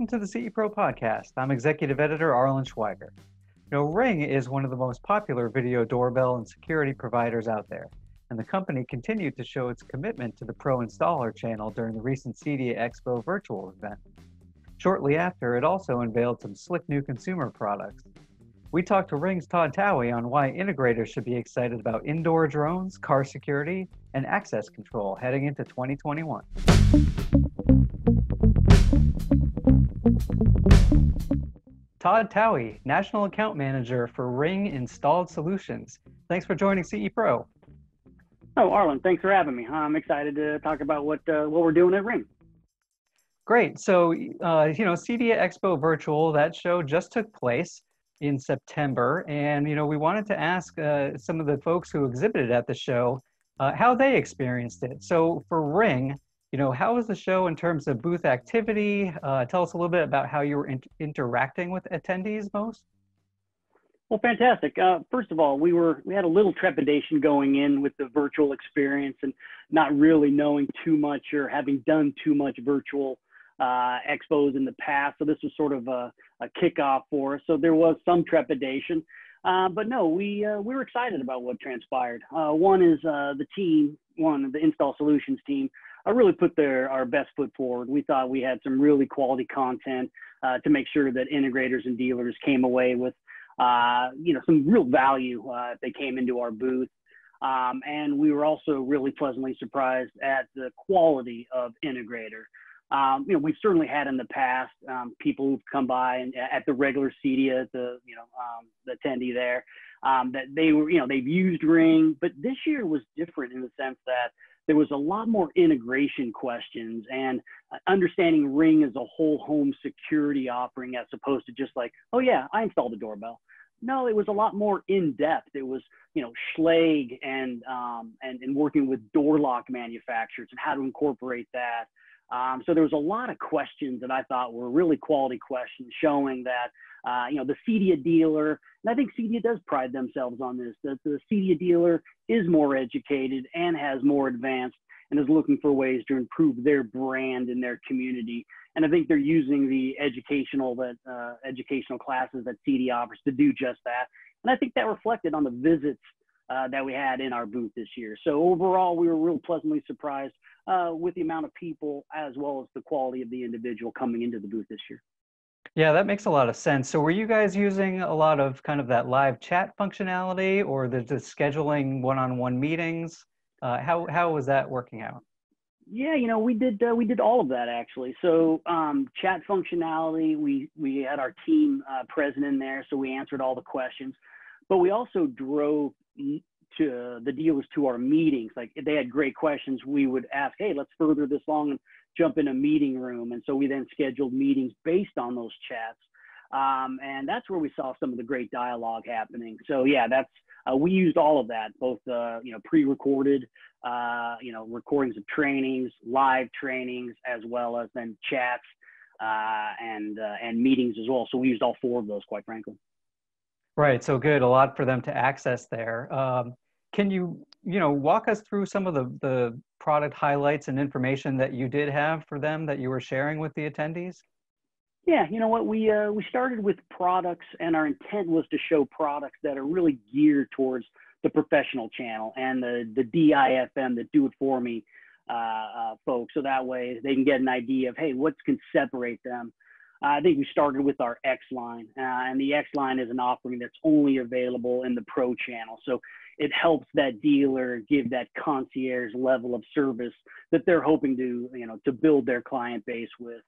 welcome to the CE Pro podcast. I'm Executive Editor Arlen Schweiger. Ring is one of the most popular video doorbell and security providers out there, and the company continued to show its commitment to the Pro Installer channel during the recent CEDIA Expo Virtual event. Shortly after, it also unveiled some slick new consumer products. We talked to Ring's Todd Towey on why integrators should be excited about indoor drones, car security, and access control heading into 2021. Todd Towey, National Account Manager for Ring Installed Solutions. Thanks for joining CE Pro. Oh, Arlen, thanks for having me. I'm excited to talk about what we're doing at Ring. Great. So, CEDIA Expo Virtual, that show just took place in September. And, we wanted to ask some of the folks who exhibited at the show how they experienced it. So for Ring, how was the show in terms of booth activity? Tell us a little bit about how you were interacting with attendees most. Well, fantastic. First of all, we had a little trepidation going in with the virtual experience and not really knowing too much or having done too much virtual expos in the past. So this was sort of a kickoff for us. So there was some trepidation, but no, we were excited about what transpired. One is the Install Solutions team really put our best foot forward. We thought we had some really quality content to make sure that integrators and dealers came away with some real value if they came into our booth. And we were also really pleasantly surprised at the quality of integrator. We've certainly had in the past people who've come by and at the regular CEDIA, the attendee there, that they've used Ring, but this year was different in the sense that there was a lot more integration questions and understanding Ring as a whole home security offering as opposed to just like, oh yeah, I installed the doorbell. No, it was a lot more in depth. It was, Schlage and working with door lock manufacturers and how to incorporate that. So there was a lot of questions that I thought were really quality questions showing that, the CEDIA dealer, and I think CEDIA does pride themselves on this, that the CEDIA dealer is more educated and has more advanced and is looking for ways to improve their brand in their community. And I think they're using the educational classes that CEDIA offers to do just that. And I think that reflected on the visits that we had in our booth this year. So overall, we were real pleasantly surprised with the amount of people as well as the quality of the individual coming into the booth this year. Yeah, that makes a lot of sense. So were you guys using a lot of kind of that live chat functionality or the scheduling one-on-one meetings? How was that working out? Yeah, we did all of that actually. So chat functionality, we had our team present in there, so we answered all the questions, but we also drove to the dealers to our meetings. Like if they had great questions, we would ask, hey, let's further this along and jump in a meeting room. And so we then scheduled meetings based on those chats. And that's where we saw some of the great dialogue happening. So yeah, we used all of that, both pre-recorded, recordings of trainings, live trainings, as well as then chats and meetings as well. So we used all four of those, quite frankly. Right. So good. A lot for them to access there. Can you, walk us through some of the product highlights and information that you did have for them that you were sharing with the attendees? Yeah, you know what, we started with products, and our intent was to show products that are really geared towards the professional channel and the DIFM, the do-it-for-me folks, so that way they can get an idea of, hey, what can separate them. I think we started with our X line, and the X line is an offering that's only available in the Pro channel. So it helps that dealer give that concierge level of service that they're hoping to build their client base with.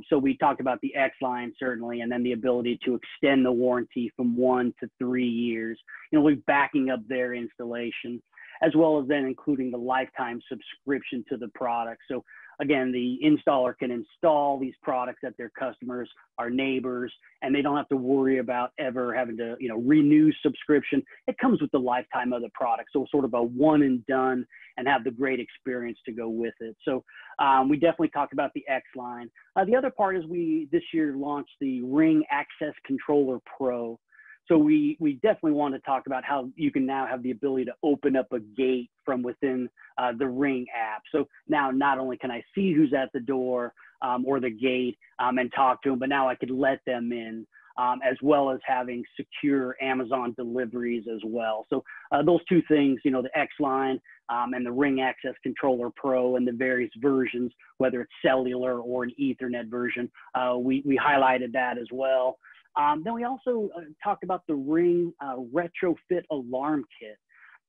So we talked about the X line certainly, and then the ability to extend the warranty from 1 to 3 years, we're backing up their installation, as well as then including the lifetime subscription to the product. So again, the installer can install these products at their customers, our neighbors, and they don't have to worry about ever having to, renew subscription. It comes with the lifetime of the product. So sort of a one and done and have the great experience to go with it. So we definitely talked about the X line. The other part is we this year launched the Ring Access Controller Pro. So we definitely want to talk about how you can now have the ability to open up a gate from within the Ring app. So now not only can I see who's at the door, or the gate and talk to them, but now I could let them in. As well as having secure Amazon deliveries as well. So those two things, you know, the X line and the Ring Access Controller Pro and the various versions, whether it's cellular or an Ethernet version, we highlighted that as well. Then we also talked about the Ring Retrofit Alarm Kit.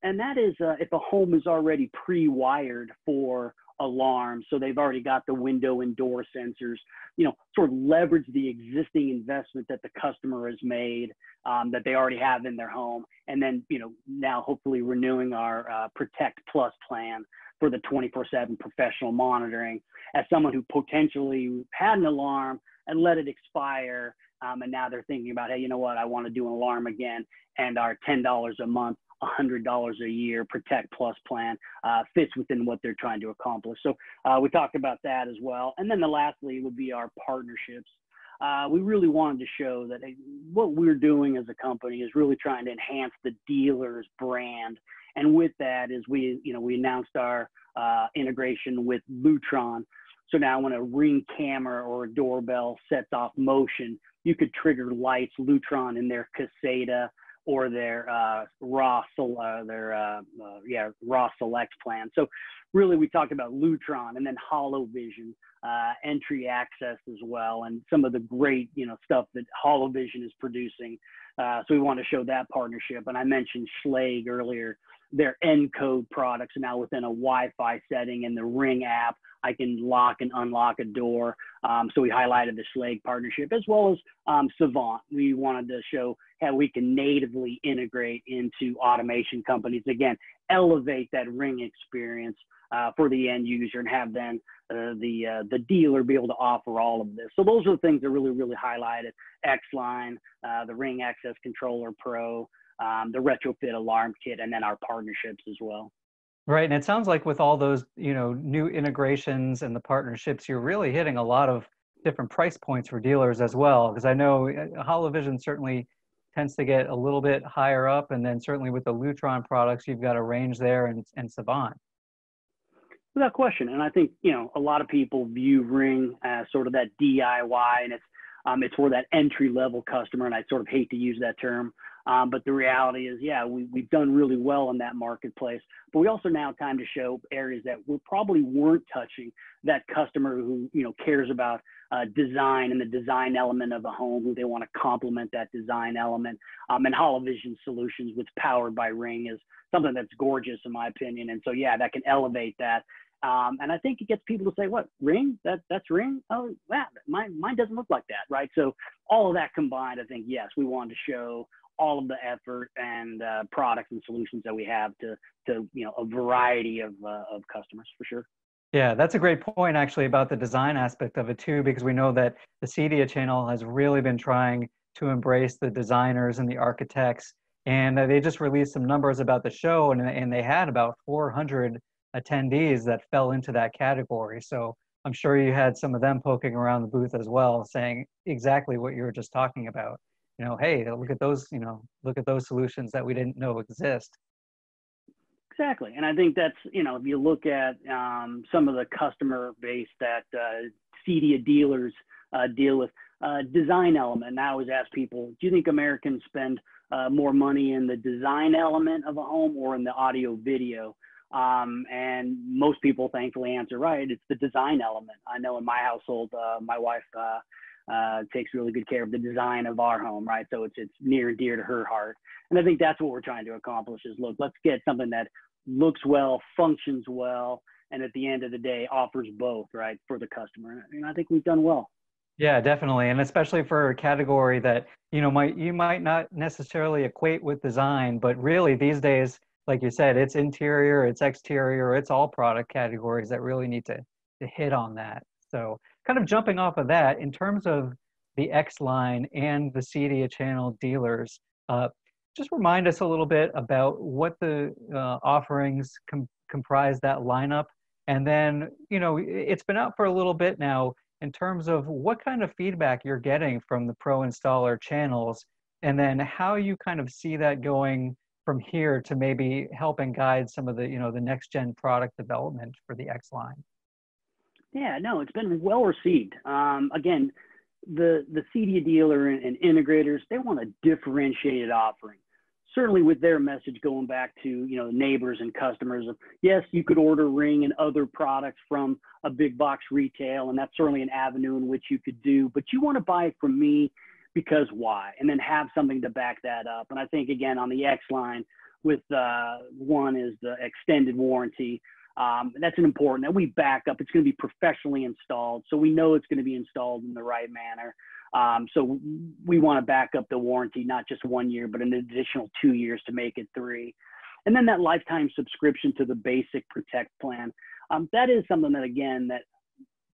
And that is if a home is already pre-wired for alarms, so they've already got the window and door sensors, you know, sort of leverage the existing investment that the customer has made, that they already have in their home, and then, you know, now hopefully renewing our Protect Plus plan for the 24/7 professional monitoring. As someone who potentially had an alarm and let it expire, and now they're thinking about, hey, you know what, I want to do an alarm again, and our $10 a month, $100 a year Protect Plus plan fits within what they're trying to accomplish. So we talked about that as well. And then the lastly would be our partnerships. We really wanted to show that what we're doing as a company is really trying to enhance the dealer's brand. And with that is we announced our integration with Lutron. So now when a Ring camera or a doorbell sets off motion, you could trigger lights Lutron in their Caseta or their raw select plan. So really we talked about Lutron and then HoloVision, entry access as well, and some of the great, you know, stuff that HoloVision is producing. So we want to show that partnership. And I mentioned Schlage earlier. Their Encode products now within a Wi-Fi setting in the Ring app. I can lock and unlock a door. So we highlighted the Schlage partnership as well as Savant. We wanted to show how we can natively integrate into automation companies. Again, elevate that Ring experience for the end user and have then the dealer be able to offer all of this. So those are the things that really, really highlighted. X-Line, the Ring Access Controller Pro, the Retrofit Alarm Kit, and then our partnerships as well. Right, and it sounds like with all those, you know, new integrations and the partnerships, you're really hitting a lot of different price points for dealers as well. Because I know HoloVision certainly tends to get a little bit higher up, and then certainly with the Lutron products, you've got a range there, and Savant. Without question, and I think, you know, a lot of people view Ring as sort of that DIY, and it's for that entry level customer, and I sort of hate to use that term. But the reality is, yeah, we've done really well in that marketplace, but we also now have time to show areas that we probably weren't touching, that customer who, you know, cares about design and the design element of a home, who they want to complement that design element. And HoloVision Solutions, which powered by Ring, is something that's gorgeous in my opinion. And so, yeah, that can elevate that. And I think it gets people to say, what, Ring? That's Ring? Oh, yeah, mine doesn't look like that, right? So all of that combined, I think, yes, we wanted to show all of the effort and products and solutions that we have to you know, a variety of customers for sure. Yeah, that's a great point actually about the design aspect of it too, because we know that the CEDIA channel has really been trying to embrace the designers and the architects, and they just released some numbers about the show, and they had about 400 attendees that fell into that category. So I'm sure you had some of them poking around the booth as well, saying exactly what you were just talking about. You know, hey, look at those, you know, look at those solutions that we didn't know exist. Exactly. And I think that's, you know, if you look at some of the customer base that CEDIA dealers deal with, design element. And I always ask people, do you think Americans spend more money in the design element of a home or in the audio video? And most people thankfully answer right, it's the design element. I know in my household, my wife takes really good care of the design of our home, right? So it's near and dear to her heart. And I think that's what we're trying to accomplish is, look, let's get something that looks well, functions well, and at the end of the day offers both, right, for the customer. And I think we've done well. Yeah, definitely. And especially for a category that, you know, you might not necessarily equate with design, but really these days, like you said, it's interior, it's exterior, it's all product categories that really need to hit on that. So kind of jumping off of that, in terms of the X line and the CEDIA channel dealers, just remind us a little bit about what the offerings comprise that lineup. And then, you know, it's been out for a little bit now, in terms of what kind of feedback you're getting from the pro installer channels, and then how you kind of see that going from here to maybe help and guide some of the, you know, the next gen product development for the X line. Yeah, no, it's been well received. Again, the CEDIA dealer and integrators, they want a differentiated offering. Certainly with their message going back to, neighbors and customers of, yes, you could order Ring and other products from a big box retail, and that's certainly an avenue in which you could do, but you want to buy it from me because why? And then have something to back that up. And I think, again, on the X line, with one is the extended warranty. That's an important that we back up. It's going to be professionally installed, so we know it's going to be installed in the right manner. So we want to back up the warranty, not just 1 year, but an additional 2 years to make it 3. And then that lifetime subscription to the basic Protect plan. That is something that, again, that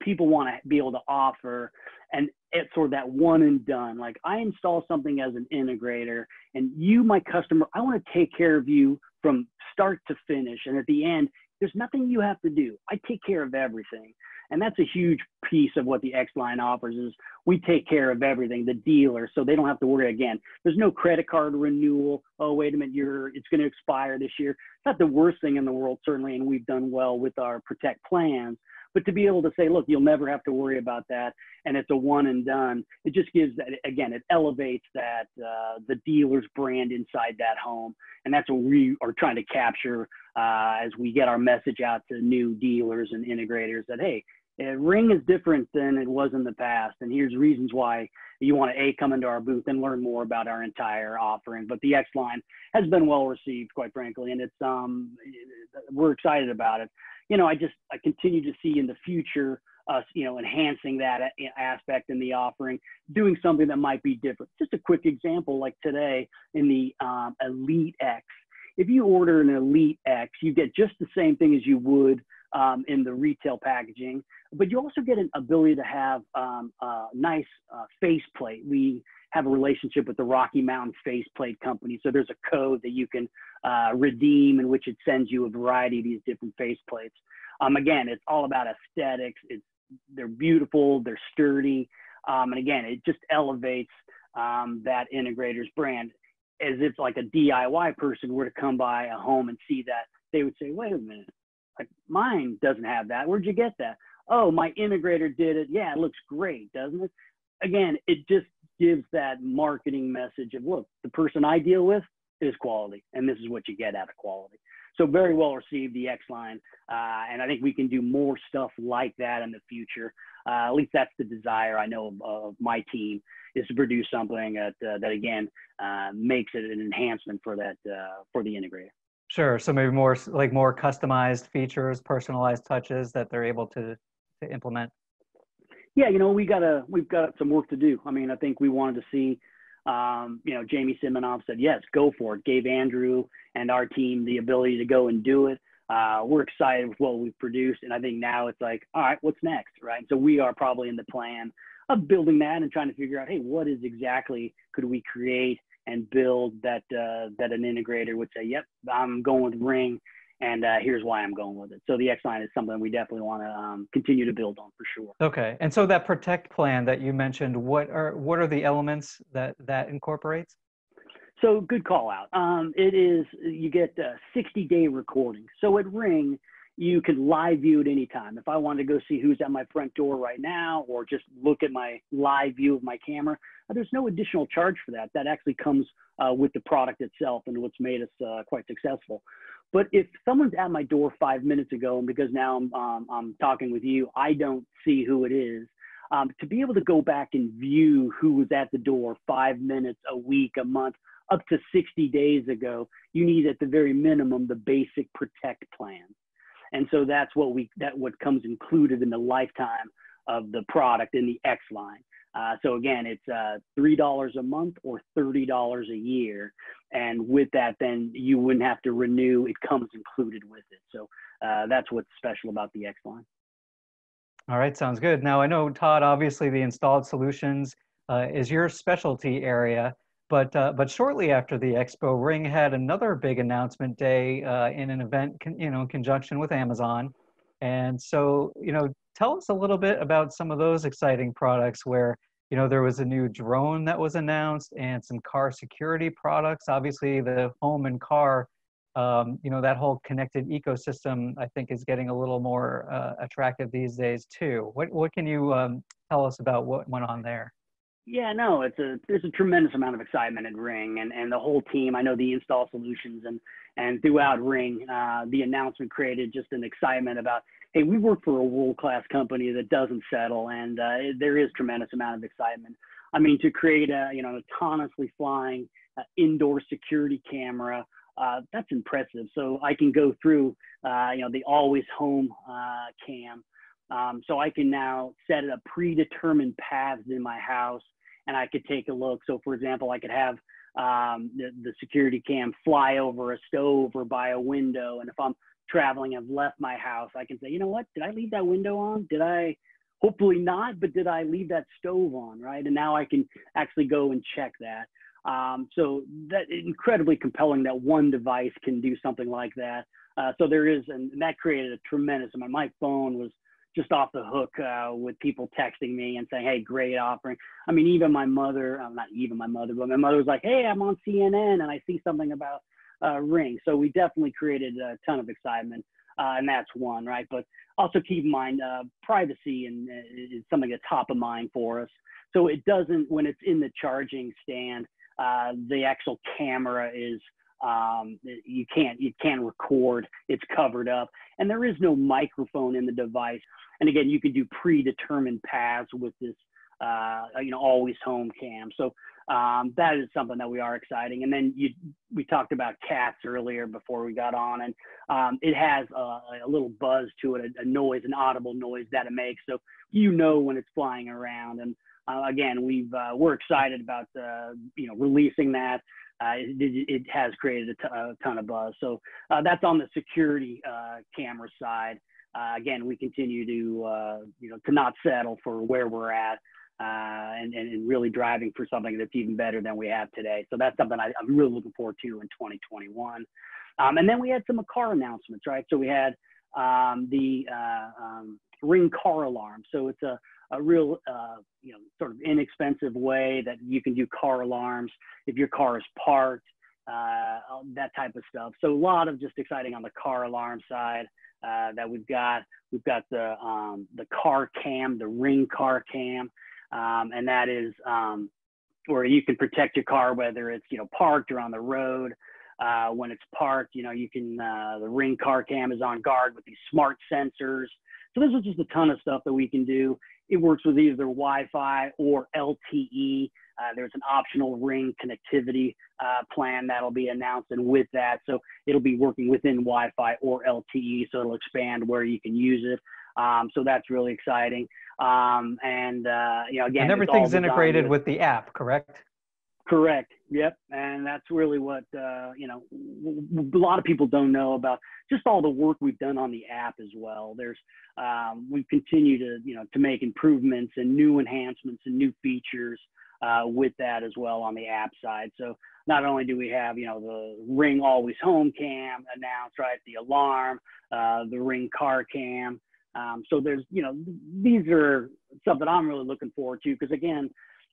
people want to be able to offer, and it's sort of that one and done. Like, I install something as an integrator, and you, my customer, I want to take care of you from start to finish. And at the end, there's nothing you have to do. I take care of everything. And that's a huge piece of what the X line offers is we take care of everything, the dealer, so they don't have to worry again. There's no credit card renewal. Oh, wait a minute, it's going to expire this year. It's not the worst thing in the world, certainly, and we've done well with our Protect plans. But to be able to say, look, you'll never have to worry about that, and it's a one and done, it just gives that, again, it elevates that, the dealer's brand inside that home. And that's what we are trying to capture as we get our message out to new dealers and integrators that, hey, Ring is different than it was in the past. And here's reasons why you want to, come into our booth and learn more about our entire offering. But the X line has been well received, quite frankly, and it's, we're excited about it. I continue to see in the future us, enhancing that aspect in the offering, doing something that might be different. Just a quick example, like today in the Elite X. If you order an Elite X, you get just the same thing as you would in the retail packaging, but you also get an ability to have a nice faceplate. We have a relationship with the Rocky Mountain Faceplate Company, so there's a code that you can redeem in which it sends you a variety of these different faceplates. Again, it's all about aesthetics. They're beautiful, they're sturdy, and again, it just elevates that integrator's brand. As if like a DIY person were to come by a home and see that, they would say, wait a minute, like mine doesn't have that. Where'd you get that? Oh, my integrator did it. Yeah, it looks great, doesn't it? Again, it just gives that marketing message of, look, the person I deal with is quality, and this is what you get out of quality. So very well received, the X line, and I think we can do more stuff like that in the future. At least that's the desire I know of my team, is to produce something that again makes it an enhancement for that for the integrator. Sure. So maybe more customized features, personalized touches that they're able to implement. Yeah, we've got some work to do. I mean, I think we wanted to see, Jamie Siminoff said, yes, go for it. Gave Andrew and our team the ability to go and do it. We're excited with what we've produced. And I think now it's like, all right, what's next, right? So we are probably in the plan of building that and trying to figure out, hey, what is exactly could we create and build that that an integrator would say, yep, I'm going with Ring, and here's why I'm going with it. So the X line is something we definitely want to continue to build on for sure. Okay, and so that Protect plan that you mentioned, what are the elements that incorporates? So good call out. It is, you get 60-day recording. So at Ring, you can live view at any time. If I wanted to go see who's at my front door right now, or just look at my live view of my camera, there's no additional charge for that. That actually comes with the product itself and what's made us quite successful. But if someone's at my door 5 minutes ago, and because now I'm talking with you, I don't see who it is, to be able to go back and view who was at the door 5 minutes, a week, a month, up to 60 days ago, you need at the very minimum the basic Protect plan. And so that's what comes included in the lifetime of the product in the X line. So again, it's $3 a month or $30 a year. And with that, then you wouldn't have to renew. It comes included with it. So that's what's special about the X line. All right, sounds good. Now, I know, Todd, obviously the installed solutions is your specialty area. But shortly after the expo, Ring had another big announcement day in an event, in conjunction with Amazon. And so, tell us a little bit about some of those exciting products where, there was a new drone that was announced and some car security products. Obviously, the home and car that whole connected ecosystem, I think, is getting a little more attractive these days too. What can you tell us about what went on there? Yeah, no, there's a tremendous amount of excitement at Ring, and the whole team. I know the install solutions and throughout Ring, the announcement created just an excitement about, hey, we work for a world-class company that doesn't settle, and there is tremendous amount of excitement. I mean, to create an autonomously flying indoor security camera, that's impressive. So I can go through the always home cam. So I can now set up predetermined paths in my house, and I could take a look. So for example, I could have the security cam fly over a stove or by a window. And if I'm traveling, I've left my house, I can say, you know what, did I leave that window on? Did I? Hopefully not, but did I leave that stove on, right? And now I can actually go and check that. So that incredibly compelling that one device can do something like that. So there is, and that created a tremendous amount. My phone was just off the hook with people texting me and saying, hey, great offering. I mean, even my mother, not even my mother, but my mother was like, hey, I'm on CNN and I see something about Ring. So we definitely created a ton of excitement. And that's one, right? But also keep in mind, privacy and is something that's top of mind for us. So it doesn't, when it's in the charging stand, the actual camera is, you can't record, it's covered up. And there is no microphone in the device. And again, you can do predetermined paths with this, always home cam. So that is something that we are exciting. And then we talked about cats earlier before we got on, and it has a little buzz to it, a noise, an audible noise that it makes. So when it's flying around. And again, we're excited about releasing that. It has created a ton of buzz. So that's on the security camera side. Again, we continue to not settle for where we're at. And really driving for something that's even better than we have today. So that's something I'm really looking forward to in 2021. And then we had some car announcements, right? So we had the Ring car alarm. So it's a real, sort of inexpensive way that you can do car alarms if your car is parked, that type of stuff. So a lot of just exciting on the car alarm side that we've got. We've got the car cam, the Ring car cam. And that is where you can protect your car, whether it's, parked or on the road. When it's parked, you can, the Ring car cam is on guard with these smart sensors. So this is just a ton of stuff that we can do. It works with either Wi-Fi or LTE. There's an optional Ring connectivity plan that'll be announced, and with that, so it'll be working within Wi-Fi or LTE, so it'll expand where you can use it. So that's really exciting. Again, and everything's integrated with the app, correct? Correct. Yep. And that's really what, a lot of people don't know about just all the work we've done on the app as well. We've continued to make improvements and new enhancements and new features with that as well on the app side. So not only do we have, the Ring always home cam announced, right? The alarm, the Ring car cam. So there's, these are something I'm really looking forward to, because again,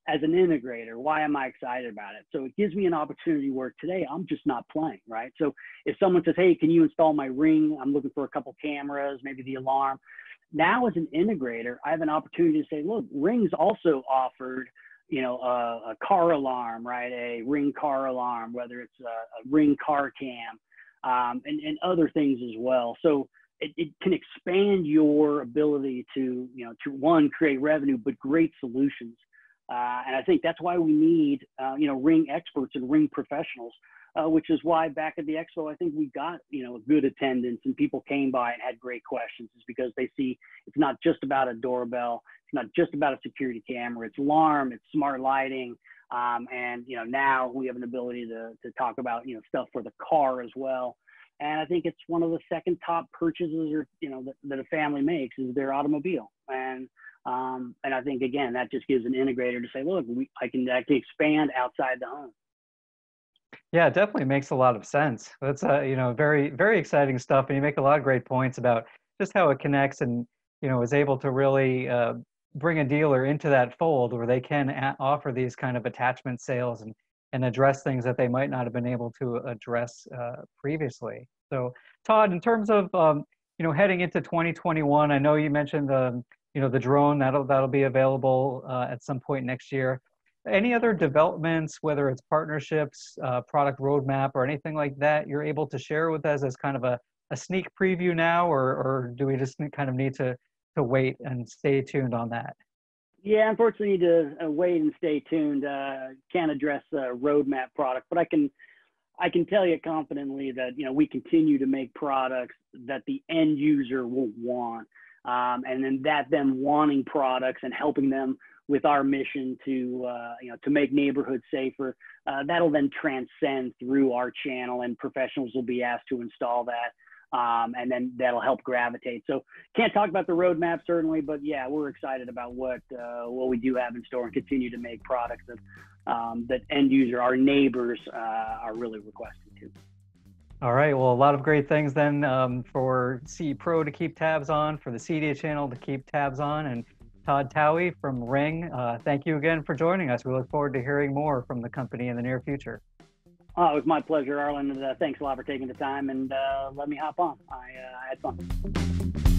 as an integrator, why am I excited about it? So it gives me an opportunity where today I'm just not playing, right? So if someone says, hey, can you install my Ring? I'm looking for a couple cameras, maybe the alarm. Now as an integrator, I have an opportunity to say, look, Ring's also offered, a car alarm, right? A Ring car alarm, whether it's a Ring car cam, and other things as well. So it can expand your ability to one, create revenue, but great solutions. And I think that's why we need, Ring experts and Ring professionals, which is why back at the Expo, I think we got, a good attendance and people came by and had great questions, is because they see it's not just about a doorbell. It's not just about a security camera. It's alarm, it's smart lighting. And, now we have an ability to talk about, stuff for the car as well. And I think it's one of the second top purchases or, that a family makes is their automobile. And I think, again, that just gives an integrator to say, look, I can expand outside the home. Yeah, it definitely makes a lot of sense. That's, very, very exciting stuff. And you make a lot of great points about just how it connects and, is able to really bring a dealer into that fold where they can offer these kind of attachment sales and and address things that they might not have been able to address previously. So, Todd, in terms of heading into 2021, I know you mentioned the drone that'll be available at some point next year. Any other developments, whether it's partnerships, product roadmap, or anything like that, you're able to share with us as kind of a sneak preview now, or do we just kind of need to wait and stay tuned on that? Yeah, unfortunately, need to wait and stay tuned. Can't address roadmap product, but I can tell you confidently that we continue to make products that the end user will want, and then them wanting products and helping them with our mission to make neighborhoods safer. That'll then transcend through our channel, and professionals will be asked to install that. And then that'll help gravitate. So can't talk about the roadmap certainly, but yeah, we're excited about what we do have in store and continue to make products that end user, our neighbors, are really requesting to. All right. Well, a lot of great things then for CE Pro to keep tabs on, for the CEDIA channel to keep tabs on, and Todd Towey from Ring. Thank you again for joining us. We look forward to hearing more from the company in the near future. Oh, it was my pleasure, Arlen. Thanks a lot for taking the time and let me hop on. I had fun.